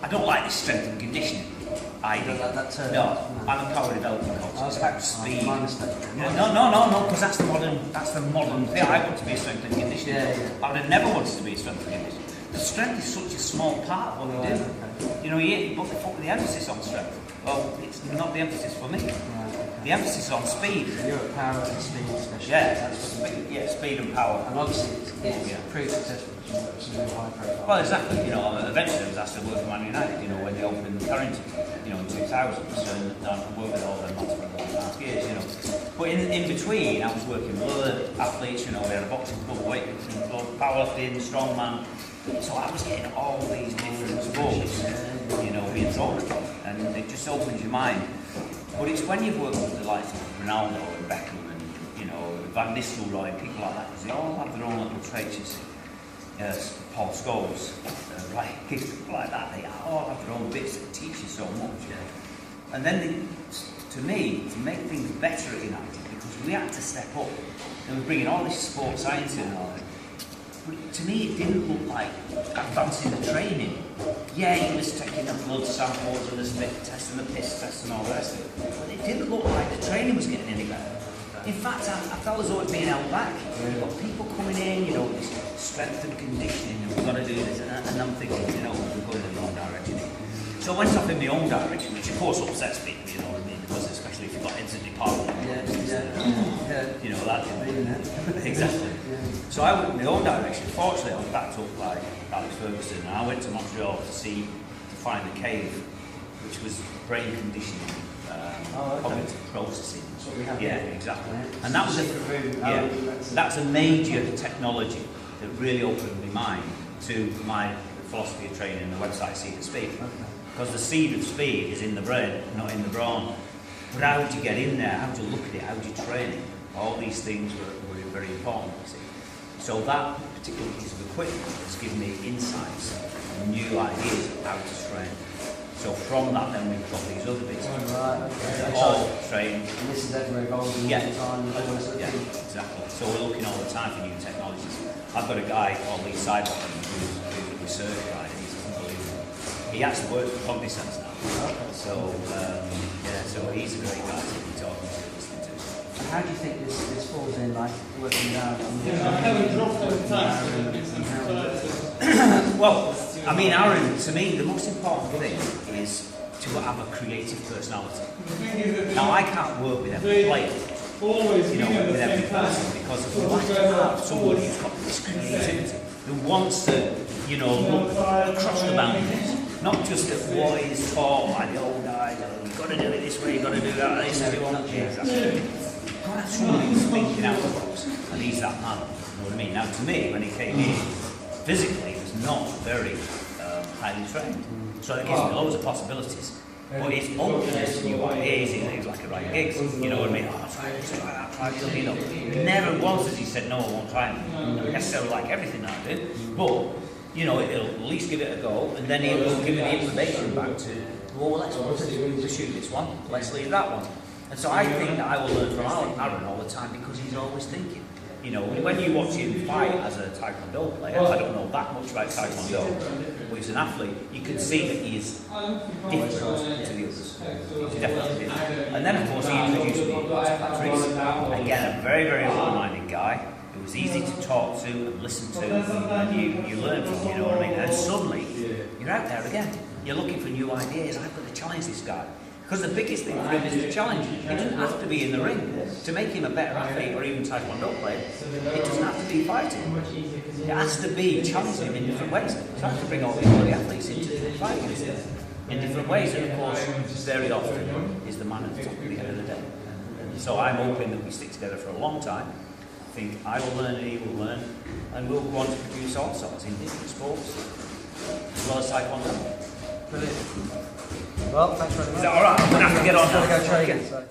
I don't like this strength and conditioning idea. No, I'm a power development coach. It's about speed. No, because that's the modern thing. I want to be a strength and conditioning coach. I would have never wanted to be a strength and conditioning. The strength is such a small part of what we do. You know, you put the emphasis on strength. Well, it's not the emphasis for me. The emphasis on speed. You're a power and speed specialist. Yeah, speed and power. And obviously it's pretty successful. Well, exactly. You know, eventually I was asked to work for Man United. You know, when they opened Carrington, you know, in 2000. So I worked with all them lads for 1.5 years. You know, but in between, I was working with other athletes. You know, we had a boxing club, weightlifting club, powerlifting, strongman. So I was getting all these different sports, you know, being thrown at them, and it just opens your mind. But it's when you've worked with the likes of Ronaldo and Beckham and, you know, Van Nistelrooy and people like that, because they all have their own little traits, you see. Paul Scholes, people like that, they all have their own bits that teach you so much. And then, to me, to make things better at United, because we had to step up, and we're bringing all this sports science in and all that. But to me, it didn't look like advancing the training. Yeah, he was taking the blood samples and the spit test and the piss test and all the rest of it. But it didn't look like the training was getting any better. In fact, I felt as though it was being held back. You've got people coming in, you know, this strength and conditioning, and we've got to do this. And I'm thinking, you know, we're going in the wrong direction. So I went off in my own direction, which of course upsets people, you know what I mean? Because especially if you've got heads of department. You know, that exactly. So I went in my own direction. Fortunately, I was backed up by Alex Ferguson, and I went to Montreal to find the cave, which was brain conditioning, cognitive processing. Yeah, exactly. And that was that's a major technology that really opened my mind to my philosophy of training and the website Seed of Speed. Because the seed of speed is in the brain, not in the brawn. But how do you get in there? How do you look at it? How do you train it? All these things were very important, you see. So that particular piece of equipment has given me insights and new ideas of how to train. So from that, then we've got these other bits. All trained. And this is ever evolving all the time. Yeah, exactly. So we're looking all the time for new technologies. I've got a guy called Lee Sidebottom who's a research guy. He's unbelievable. He actually works for Cognizance now. So so he's a great guy to be talking to, listening to. How do you think this falls in, like working out? Well, I mean, Aaron, to me, the most important thing is to have a creative personality. Now, I can't work with every player, you know, with every person, because we like to have somebody who's got this creativity, who wants to, you know, look across the boundaries, not just at what is taught by the old guys. You've got to do it this way, you've got to do that. This is your own kids. You've got to have somebody who's thinking out of the box, and he's that man. You know what I mean? Now, to me, when he came in, physically, he was not very highly trained. So it gives me loads of possibilities. But it's openness to new ideas, he's like a right gigs. You know what I mean? Oh, try this, try that, try this, you know. Never once has he said, no, I won't try it. Not necessarily like everything I do, but, you know, he'll at least give it a go, and then he will give me the information back to, well, let's pursue this one, let's leave that one. And so I think that I will learn from Aaron all the time, because he's always thinking. You know, when you watch him fight as a Taekwondo player, I don't know that much about Taekwondo, but he's an athlete, you can see that he is different to the others. He's definitely different. And then, of course, he introduced me to Patrice. Again, a very, very open-minded guy. It was easy to talk to and listen to, and you learn from, you know what I mean? And suddenly, you're out there again. You're looking for new ideas. I've got to challenge this guy. Because the biggest thing for him is to challenge him. It doesn't have to be in the ring to make him a better athlete or even Taekwondo player. It doesn't have to be fighting. It has to be challenging him in different ways. So I have to bring all these bloody athletes into fighting in different ways. And of course, very often is the man at the top at the end of the day. So I'm hoping that we stick together for a long time. I think I will learn and he will learn. And we'll go on to produce all sorts in different sports, as well as Taekwondo. Brilliant. Well, thanks very much. Is that alright? I'm going to have to get on now. Go train. So.